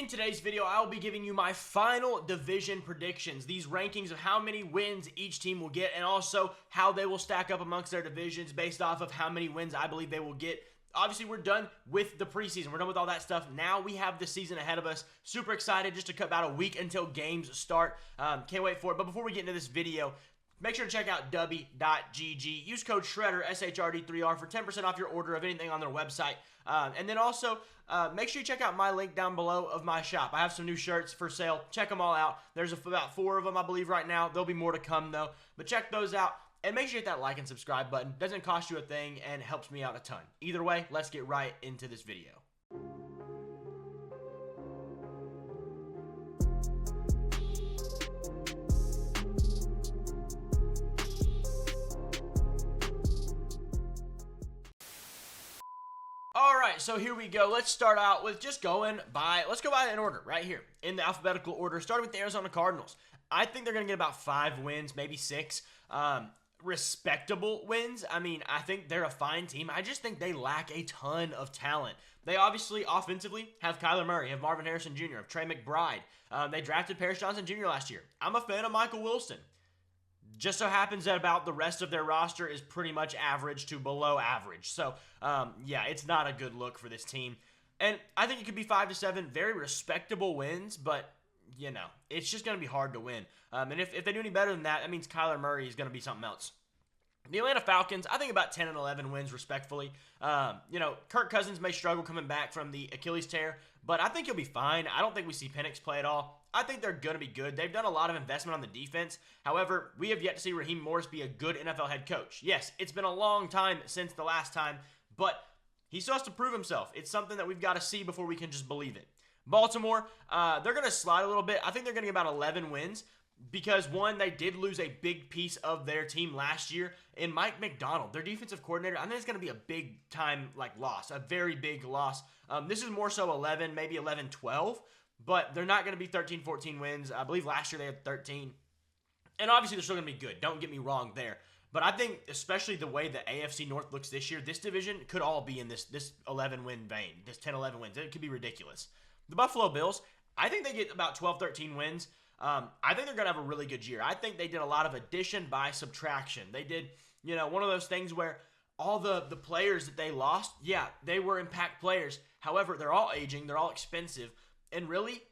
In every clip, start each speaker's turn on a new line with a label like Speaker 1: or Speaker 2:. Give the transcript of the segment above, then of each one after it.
Speaker 1: In today's video, I will be giving you my final division predictions. These rankings of how many wins each team will get and also how they will stack up amongst their divisions based off of how many wins I believe they will get. Obviously, we're done with the preseason. We're done with all that stuff. Now we have the season ahead of us. Super excited just to cut about a week until games start. Can't wait for it. But before we get into this video, make sure to check out Dubby.gg. Use code SHREDDER, SHRD3R, for 10% off your order of anything on their website. And then also, make sure you check out my link down below of my shop. I have some new shirts for sale. Check them all out. There's about 4 of them, I believe, right now. There'll be more to come, though. But check those out. And make sure you hit that like and subscribe button. Doesn't cost you a thing and helps me out a ton. Either way, let's get right into this video. Alright, so here we go. Let's start out with just let's go by in order, right here, in the alphabetical order, starting with the Arizona Cardinals. I think they're going to get about 5 wins, maybe 6. Respectable wins. I mean, I think they're a fine team. I just think they lack a ton of talent. They obviously, offensively, have Kyler Murray, have Marvin Harrison Jr., have Trey McBride. They drafted Paris Johnson Jr. last year. I'm a fan of Michael Wilson. Just so happens that about the rest of their roster is pretty much average to below average. So, yeah, it's not a good look for this team. And I think it could be 5 to 7 very respectable wins, but, you know, it's just going to be hard to win. And if they do any better than that, that means Kyler Murray is going to be something else. The Atlanta Falcons, I think about 10 and 11 wins respectfully. You know, Kirk Cousins may struggle coming back from the Achilles tear, but I think he'll be fine. I don't think we see Penix play at all. I think they're going to be good. They've done a lot of investment on the defense. However, we have yet to see Raheem Morris be a good NFL head coach. Yes, it's been a long time since the last time, but he still has to prove himself. It's something that we've got to see before we can just believe it. Baltimore, they're going to slide a little bit. I think they're going to get about 11 wins because, one, they did lose a big piece of their team last year in Mike McDonald, their defensive coordinator. I think it's going to be a big-time loss, a very big loss. This is more so 11, maybe 11-12. But they're not going to be 13-14 wins. I believe last year they had 13. And obviously they're still going to be good. Don't get me wrong there. But I think especially the way the AFC North looks this year, this division could all be in this 11-win vein, this 10-11 wins. It could be ridiculous. The Buffalo Bills, I think they get about 12-13 wins. I think they're going to have a really good year. I think they did a lot of addition by subtraction. They did, you know, one of those things where all the players that they lost, yeah, they were impact players. However, they're all aging. They're all expensive. And really,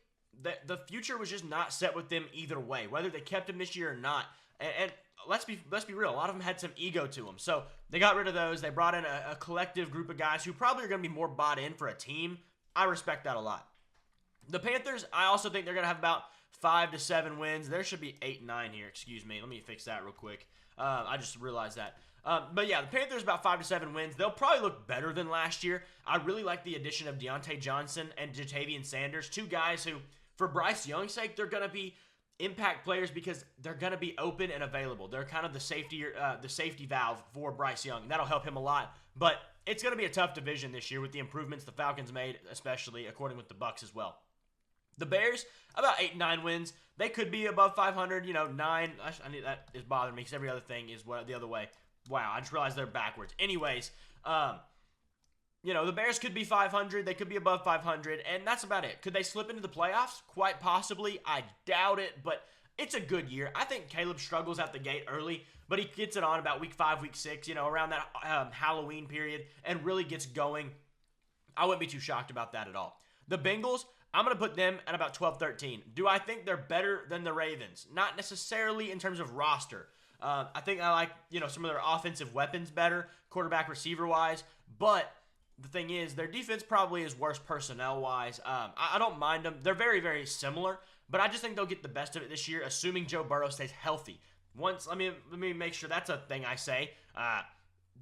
Speaker 1: the future was just not set with them either way, whether they kept him this year or not. And let's be real, a lot of them had some ego to them. So they got rid of those. They brought in a collective group of guys who probably are going to be more bought in for a team. I respect that a lot. The Panthers, I also think they're going to have about 5 to 7 wins. There should be 8, 9 here. Excuse me. Let me fix that real quick. I just realized that. But yeah, the Panthers about 5 to 7 wins. They'll probably look better than last year. I really like the addition of Deontay Johnson and Jatavian Sanders, 2 guys who, for Bryce Young's sake, they're going to be impact players because they're going to be open and available. They're kind of the safety valve for Bryce Young. That'll help him a lot. But it's going to be a tough division this year with the improvements the Falcons made, especially according with the Bucs as well. The Bears, about 8, 9 wins. They could be above 500, you know, 9. That is bothering me because every other thing is the other way. Wow, I just realized they're backwards. Anyways, you know, the Bears could be 500. They could be above 500, and that's about it. Could they slip into the playoffs? Quite possibly. I doubt it, but it's a good year. I think Caleb struggles out the gate early, but he gets it on about week 5, week 6, you know, around that Halloween period, and really gets going. I wouldn't be too shocked about that at all. The Bengals, I'm going to put them at about 12-13. Do I think they're better than the Ravens? Not necessarily in terms of roster. I think I like, you know, some of their offensive weapons better, quarterback receiver-wise. But the thing is, their defense probably is worse personnel-wise. I don't mind them. They're very, very similar. But I just think they'll get the best of it this year, assuming Joe Burrow stays healthy. Let me make sure that's a thing I say.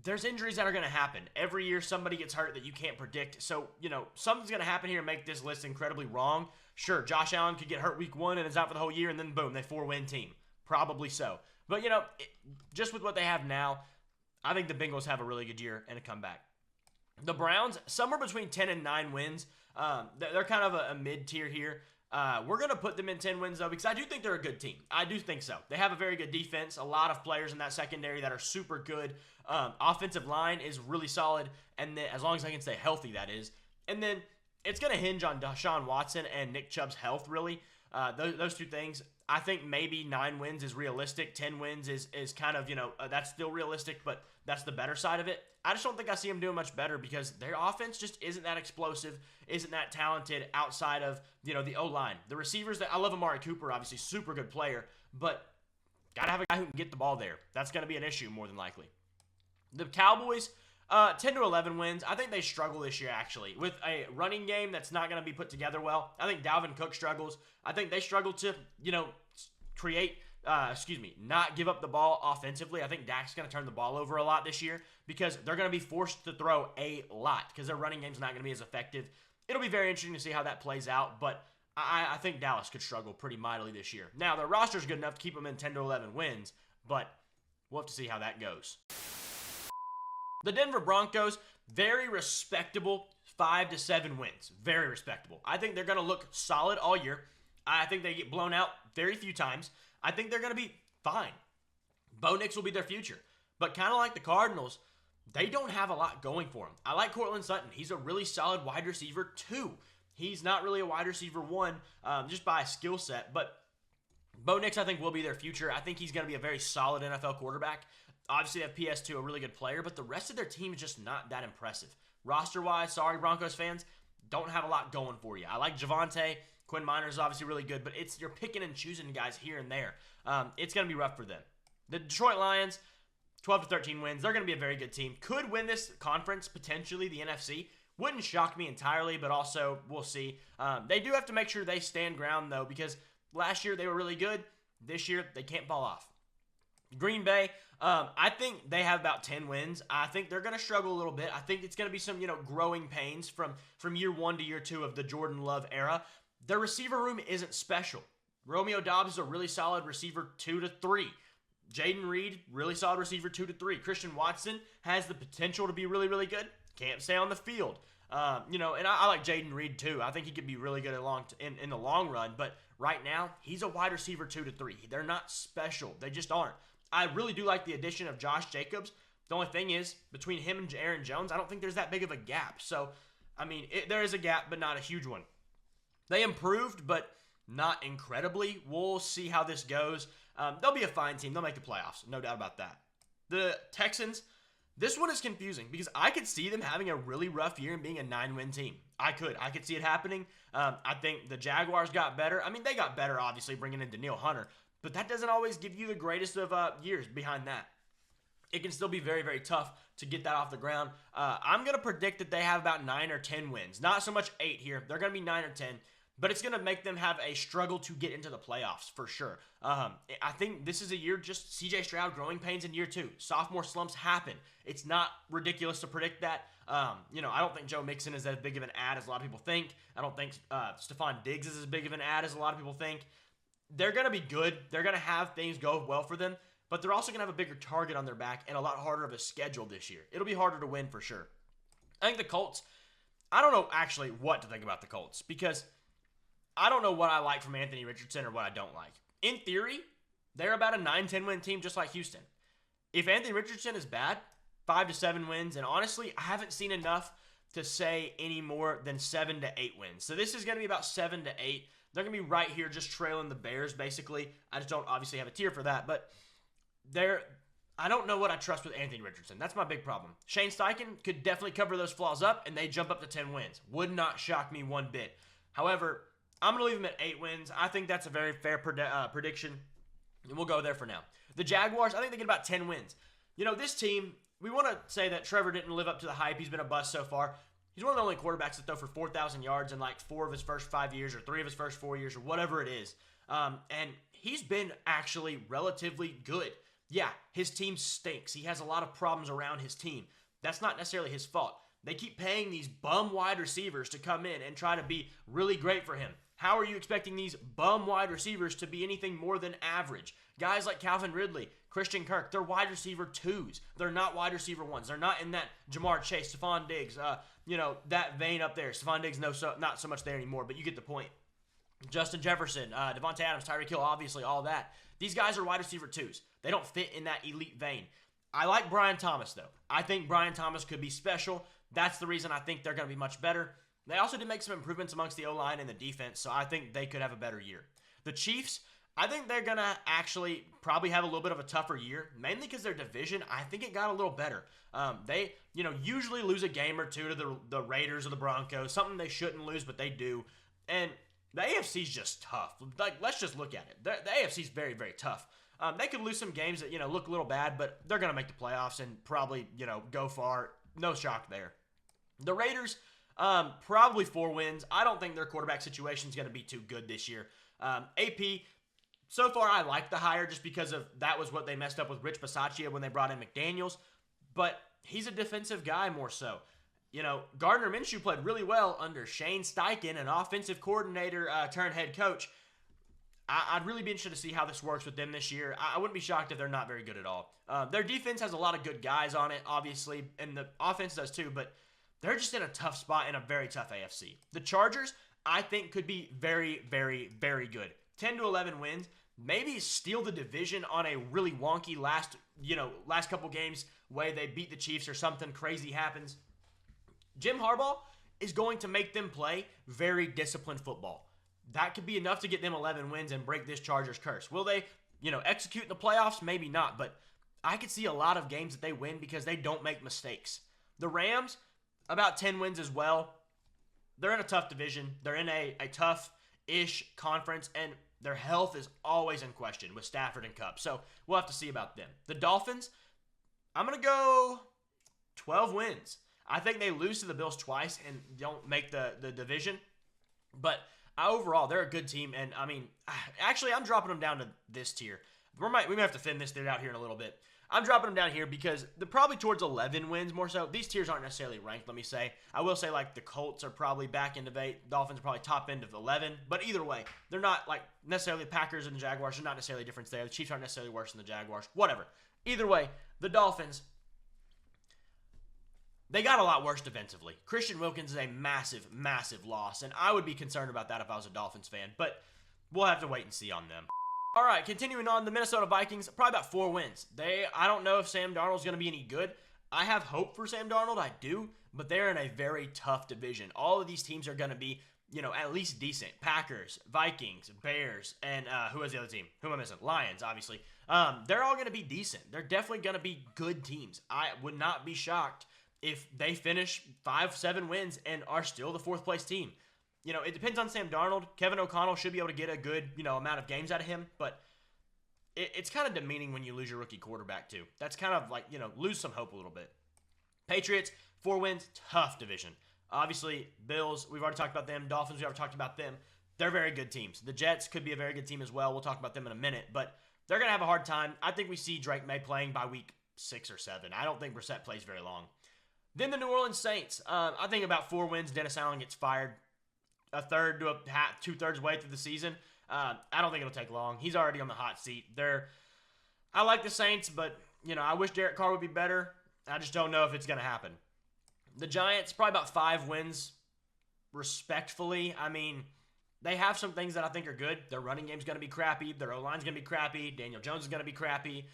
Speaker 1: There's injuries that are going to happen. Every year somebody gets hurt that you can't predict. So, you know, something's going to happen here and make this list incredibly wrong. Sure, Josh Allen could get hurt week 1 and is out for the whole year, and then boom, they 4-win team. Probably so. But, you know, just with what they have now, I think the Bengals have a really good year and a comeback. The Browns, somewhere between 10 and 9 wins. They're kind of a mid-tier here. We're going to put them in 10 wins, though, because I do think they're a good team. I do think so. They have a very good defense, a lot of players in that secondary that are super good. Offensive line is really solid, and then, as long as they can stay healthy, that is. And then it's going to hinge on Deshaun Watson and Nick Chubb's health, really. Those two things. I think maybe 9 wins is realistic. 10 wins is kind of, that's still realistic, but that's the better side of it. I just don't think I see them doing much better because their offense just isn't that explosive, isn't that talented outside of, the O-line. The receivers, I love Amari Cooper, obviously super good player, but got to have a guy who can get the ball there. That's going to be an issue more than likely. The Cowboys, 10 to 11 wins. I think they struggle this year, actually, with a running game that's not going to be put together well. I think Dalvin Cook struggles. I think they struggle to, not give up the ball offensively. I think Dak's going to turn the ball over a lot this year because they're going to be forced to throw a lot because their running game's not going to be as effective. It'll be very interesting to see how that plays out, but I think Dallas could struggle pretty mightily this year. Now, their roster's good enough to keep them in 10 to 11 wins, but we'll have to see how that goes. The Denver Broncos, very respectable 5 to 7 wins. Very respectable. I think they're going to look solid all year. I think they get blown out very few times. I think they're going to be fine. Bo Nix will be their future. But kind of like the Cardinals, they don't have a lot going for them. I like Courtland Sutton. He's a really solid wide receiver 2. He's not really a wide receiver 1 just by skill set. But Bo Nix, I think, will be their future. I think he's going to be a very solid NFL quarterback. Obviously, they have PS2, a really good player, but the rest of their team is just not that impressive. Roster-wise, sorry, Broncos fans, don't have a lot going for you. I like Javonte. Quinn Miners is obviously really good, but you're picking and choosing guys here and there. It's going to be rough for them. The Detroit Lions, 12 to 13 wins. They're going to be a very good team. Could win this conference, potentially, the NFC. Wouldn't shock me entirely, but also we'll see. They do have to make sure they stand ground, though, because last year they were really good. This year, they can't fall off. Green Bay, I think they have about 10 wins. I think they're going to struggle a little bit. I think it's going to be some, growing pains from year 1 to year 2 of the Jordan Love era. Their receiver room isn't special. Romeo Doubs is a really solid receiver 2 to 3. Jaden Reed, really solid receiver 2 to 3. Christian Watson has the potential to be really, really good. Can't stay on the field. And I like Jaden Reed too. I think he could be really good in the long run. But right now, he's a wide receiver 2 to 3. They're not special. They just aren't. I really do like the addition of Josh Jacobs. The only thing is, between him and Aaron Jones, I don't think there's that big of a gap. So, there is a gap, but not a huge one. They improved, but not incredibly. We'll see how this goes. They'll be a fine team. They'll make the playoffs. No doubt about that. The Texans, this one is confusing because I could see them having a really rough year and being a 9-win team. I could see it happening. I think the Jaguars got better. They got better, obviously, bringing in Danielle Hunter. But that doesn't always give you the greatest of years behind that. It can still be very, very tough to get that off the ground. I'm going to predict that they have about 9 or 10 wins. Not so much 8 here. They're going to be 9 or 10. But it's going to make them have a struggle to get into the playoffs for sure. I think this is a year just C.J. Stroud growing pains in year 2. Sophomore slumps happen. It's not ridiculous to predict that. I don't think Joe Mixon is as big of an ad as a lot of people think. I don't think Stephon Diggs is as big of an ad as a lot of people think. They're going to be good. They're going to have things go well for them, but they're also going to have a bigger target on their back and a lot harder of a schedule this year. It'll be harder to win for sure. I think the Colts, I don't know actually what to think about the Colts because I don't know what I like from Anthony Richardson or what I don't like. In theory, they're about a 9-10 win team just like Houston. If Anthony Richardson is bad, 5 to 7 wins, and honestly, I haven't seen enough to say any more than 7 to 8 wins. So this is going to be about 7 to 8. They're going to be right here just trailing the Bears, basically. I just don't obviously have a tier for that, but I don't know what I trust with Anthony Richardson. That's my big problem. Shane Steichen could definitely cover those flaws up, and they jump up to 10 wins. Would not shock me one bit. However, I'm going to leave them at 8 wins. I think that's a very fair prediction, and we'll go there for now. The Jaguars, I think they get about 10 wins. This team, we want to say that Trevor didn't live up to the hype. He's been a bust so far. He's one of the only quarterbacks to throw for 4,000 yards in like 4 of his first 5 years or 3 of his first 4 years or whatever it is. And he's been actually relatively good. Yeah, his team stinks. He has a lot of problems around his team. That's not necessarily his fault. They keep paying these bum wide receivers to come in and try to be really great for him. How are you expecting these bum wide receivers to be anything more than average? Guys like Calvin Ridley, Christian Kirk, they're wide receiver 2s. They're not wide receiver 1s. They're not in that Jamar Chase, Stephon Diggs, that vein up there. Stephon Diggs, not so much there anymore, but you get the point. Justin Jefferson, Devontae Adams, Tyreek Hill, obviously all that. These guys are wide receiver 2s. They don't fit in that elite vein. I like Brian Thomas, though. I think Brian Thomas could be special. That's the reason I think they're going to be much better. They also did make some improvements amongst the O-line and the defense, so I think they could have a better year. The Chiefs, I think they're going to actually probably have a little bit of a tougher year, mainly because their division, I think it got a little better. They, usually lose a game or two to the Raiders or the Broncos, something they shouldn't lose, but they do. And the AFC is just tough. Like, let's just look at it. The AFC is very, very tough. They could lose some games that, look a little bad, but they're going to make the playoffs and probably, go far. No shock there. The Raiders, probably 4 wins. I don't think their quarterback situation is going to be too good this year. AP, so far I like the hire just because of that was what they messed up with Rich Bisaccia when they brought in McDaniels, but he's a defensive guy more so. Gardner Minshew played really well under Shane Steichen, an offensive coordinator turned head coach. I'd really be interested to see how this works with them this year. I wouldn't be shocked if they're not very good at all. Their defense has a lot of good guys on it, obviously, and the offense does too, but they're just in a tough spot in a very tough AFC. The Chargers, I think, could be very, very, very good. 10 to 11 wins, maybe steal the division on a really wonky last couple games way they beat the Chiefs or something crazy happens. Jim Harbaugh is going to make them play very disciplined football. That could be enough to get them 11 wins and break this Chargers curse. Will they, execute in the playoffs? Maybe not, but I could see a lot of games that they win because they don't make mistakes. The Rams, about 10 wins as well. They're in a tough division. They're in a tough-ish conference, and their health is always in question with Stafford and Kupp. So we'll have to see about them. The Dolphins, I'm going to go 12 wins. I think they lose to the Bills twice and don't make the division. But overall, they're a good team. And, actually, I'm dropping them down to this tier. We might have to thin this tier out here in a little bit. I'm dropping them down here because they're probably towards 11 wins more so. These tiers aren't necessarily ranked, let me say. I will say, the Colts are probably back end of 8. Dolphins are probably top end of 11. But either way, they're not, necessarily the Packers and the Jaguars. There's not necessarily a difference there. The Chiefs aren't necessarily worse than the Jaguars. Whatever. Either way, the Dolphins, they got a lot worse defensively. Christian Wilkins is a massive, massive loss, and I would be concerned about that if I was a Dolphins fan. But we'll have to wait and see on them. All right, continuing on, the Minnesota Vikings, probably about 4 wins. I don't know if Sam Darnold's going to be any good. I have hope for Sam Darnold, I do, but they're in a very tough division. All of these teams are going to be, at least decent. Packers, Vikings, Bears, and who is the other team? Who am I missing? Lions, obviously. They're all going to be decent. They're definitely going to be good teams. I would not be shocked if they finish 5-7 wins and are still the 4th place team. It depends on Sam Darnold. Kevin O'Connell should be able to get a good, amount of games out of him, but it's kind of demeaning when you lose your rookie quarterback too. That's kind of lose some hope a little bit. Patriots, 4 wins, tough division. Obviously, Bills, we've already talked about them. Dolphins, we've already talked about them. They're very good teams. The Jets could be a very good team as well. We'll talk about them in a minute, but they're going to have a hard time. I think we see Drake May playing by week 6 or 7. I don't think Brissett plays very long. Then the New Orleans Saints. I think about 4 wins, Dennis Allen gets fired. A third to 2/3 way through the season. I don't think it'll take long. He's already on the hot seat. I like the Saints, but I wish Derek Carr would be better. I just don't know if it's going to happen. The Giants, probably about 5 wins, respectfully. They have some things that I think are good. Their running game's going to be crappy. Their O-line's going to be crappy. Daniel Jones is going to be crappy.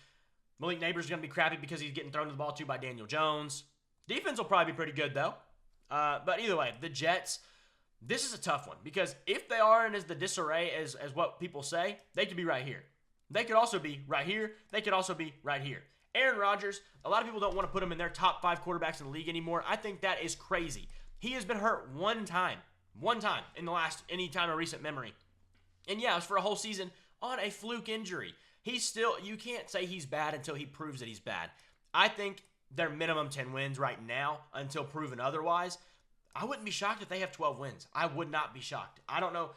Speaker 1: Malik Neighbors is going to be crappy because he's getting thrown to the ball too by Daniel Jones. Defense will probably be pretty good, though. But either way, the Jets, this is a tough one because if they are in as the disarray as what people say, they could be right here. They could also be right here. They could also be right here. Aaron Rodgers, a lot of people don't want to put him in their top 5 quarterbacks in the league anymore. I think that is crazy. He has been hurt one time in the last any time of recent memory. And yeah, it was for a whole season on a fluke injury. You can't say he's bad until he proves that he's bad. I think they're minimum 10 wins right now until proven otherwise. I wouldn't be shocked if they have 12 wins. I would not be shocked. I don't know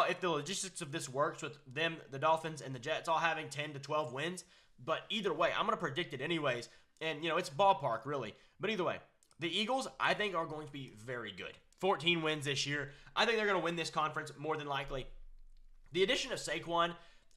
Speaker 1: if the logistics of this works with them, the Dolphins, and the Jets all having 10 to 12 wins. But either way, I'm going to predict it anyways. And, it's ballpark, really. But either way, the Eagles, I think, are going to be very good. 14 wins this year. I think they're going to win this conference more than likely. The addition of Saquon,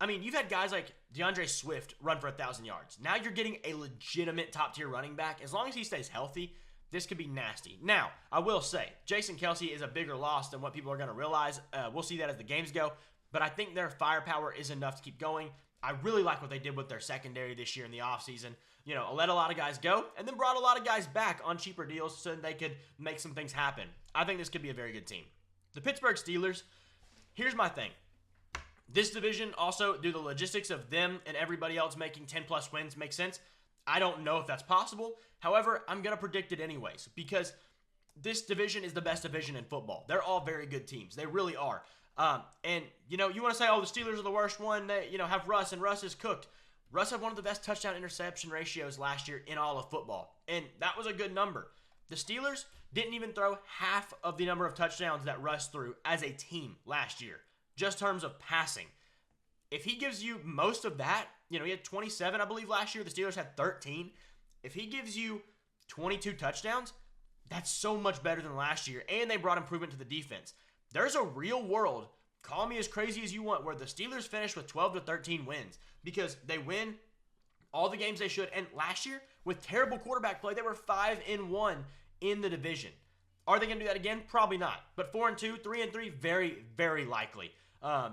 Speaker 1: you've had guys like DeAndre Swift run for 1,000 yards. Now you're getting a legitimate top-tier running back. As long as he stays healthy, this could be nasty. Now, I will say, Jason Kelce is a bigger loss than what people are going to realize. We'll see that as the games go. But I think their firepower is enough to keep going. I really like what they did with their secondary this year in the offseason. Let a lot of guys go and then brought a lot of guys back on cheaper deals so they could make some things happen. I think this could be a very good team. The Pittsburgh Steelers, here's my thing. This division also, do the logistics of them and everybody else making 10-plus wins make sense? I don't know if that's possible. However, I'm going to predict it anyways because this division is the best division in football. They're all very good teams. They really are. And you want to say, oh, the Steelers are the worst one. They, have Russ, and Russ is cooked. Russ had one of the best touchdown interception ratios last year in all of football, and that was a good number. The Steelers didn't even throw half of the number of touchdowns that Russ threw as a team last year, just in terms of passing. If he gives you most of that, he had 27, I believe, last year. The Steelers had 13. If he gives you 22 touchdowns, that's so much better than last year, and they brought improvement to the defense. There's a real world, call me as crazy as you want, where the Steelers finish with 12 to 13 wins because they win all the games they should. And last year, with terrible quarterback play, they were 5-1 in the division. Are they going to do that again? Probably not. But 4-2, 3-3, very, very likely.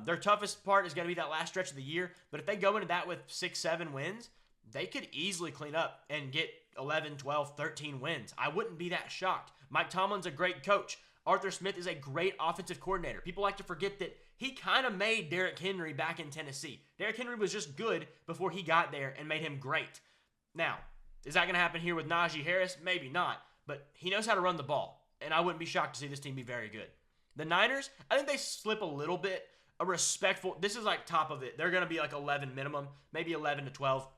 Speaker 1: Their toughest part is going to be that last stretch of the year. But if they go into that with 6, 7 wins, they could easily clean up and get 11, 12, 13 wins. I wouldn't be that shocked. Mike Tomlin's a great coach. Arthur Smith is a great offensive coordinator. People like to forget that he kind of made Derrick Henry back in Tennessee. Derrick Henry was just good before he got there and made him great. Now, is that going to happen here with Najee Harris? Maybe not, but he knows how to run the ball, and I wouldn't be shocked to see this team be very good. The Niners, I think they slip a little bit. A respectful, this is like top of it. They're going to be like 11 minimum, maybe 11 to 12.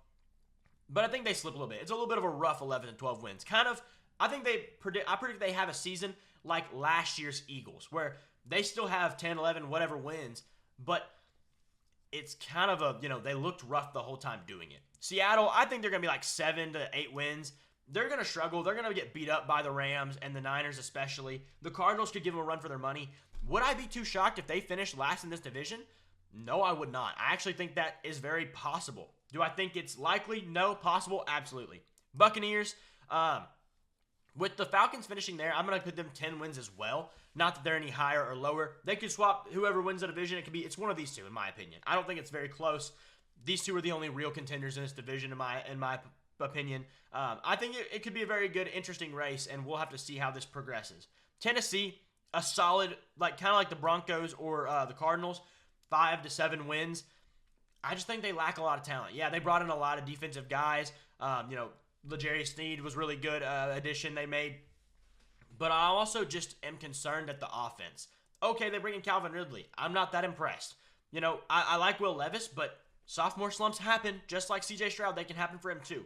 Speaker 1: But I think they slip a little bit. It's a little bit of a rough 11 to 12 wins. I predict they have a season like last year's Eagles, where they still have 10, 11, whatever wins, but it's kind of they looked rough the whole time doing it. Seattle, I think they're going to be like 7 to 8 wins. They're going to struggle. They're going to get beat up by the Rams and the Niners especially. The Cardinals could give them a run for their money. Would I be too shocked if they finished last in this division? No, I would not. I actually think that is very possible. Do I think it's likely? No. Possible? Absolutely. Buccaneers, with the Falcons finishing there, I'm going to put them 10 wins as well. Not that they're any higher or lower. They could swap whoever wins the division. It's one of these two, in my opinion. I don't think it's very close. These two are the only real contenders in this division, in my opinion. I think it could be a very good, interesting race, and we'll have to see how this progresses. Tennessee, a solid, kind of like the Broncos or the Cardinals, 5 to 7 wins. I just think they lack a lot of talent. Yeah, they brought in a lot of defensive guys. L'Jarius Sneed was really good addition they made. But I also just am concerned at the offense. Okay, they bring in Calvin Ridley. I'm not that impressed. I like Will Levis, but sophomore slumps happen. Just like C.J. Stroud, they can happen for him too.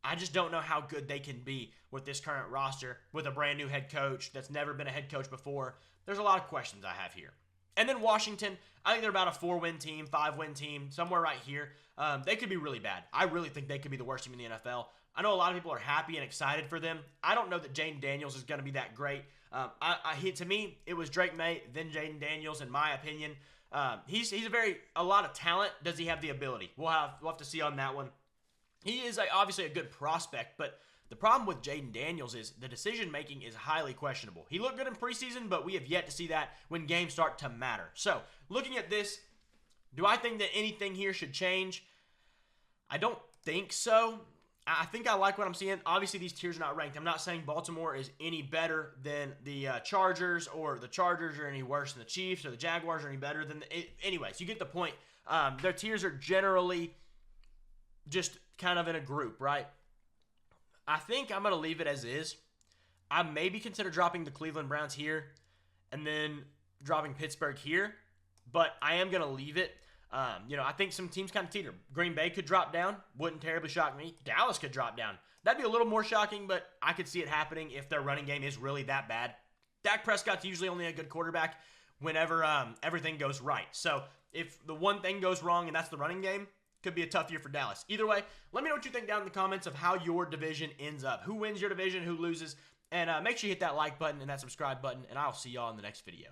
Speaker 1: I just don't know how good they can be with this current roster, with a brand new head coach that's never been a head coach before. There's a lot of questions I have here. And then Washington, I think they're about a 4-win team, 5-win team, somewhere right here. They could be really bad. I really think they could be the worst team in the NFL. I know a lot of people are happy and excited for them. I don't know that Jaden Daniels is going to be that great. To me, it was Drake May, then Jaden Daniels, in my opinion. He's a lot of talent. Does he have the ability? We'll have to see on that one. He is obviously a good prospect, but the problem with Jaden Daniels is the decision-making is highly questionable. He looked good in preseason, but we have yet to see that when games start to matter. So, looking at this, do I think that anything here should change? I don't think so. I think I like what I'm seeing. Obviously, these tiers are not ranked. I'm not saying Baltimore is any better than the Chargers, or the Chargers are any worse than the Chiefs, or the Jaguars are any better than anyways, you get the point. Their tiers are generally just kind of in a group, right? I think I'm going to leave it as is. I maybe consider dropping the Cleveland Browns here and then dropping Pittsburgh here, but I am going to leave it. I think some teams kind of teeter. Green Bay could drop down. Wouldn't terribly shock me. Dallas could drop down. That'd be a little more shocking, but I could see it happening if their running game is really that bad. Dak Prescott's usually only a good quarterback whenever everything goes right. So if the one thing goes wrong and that's the running game, could be a tough year for Dallas. Either way, let me know what you think down in the comments of how your division ends up. Who wins your division, who loses, and make sure you hit that like button and that subscribe button, and I'll see y'all in the next video.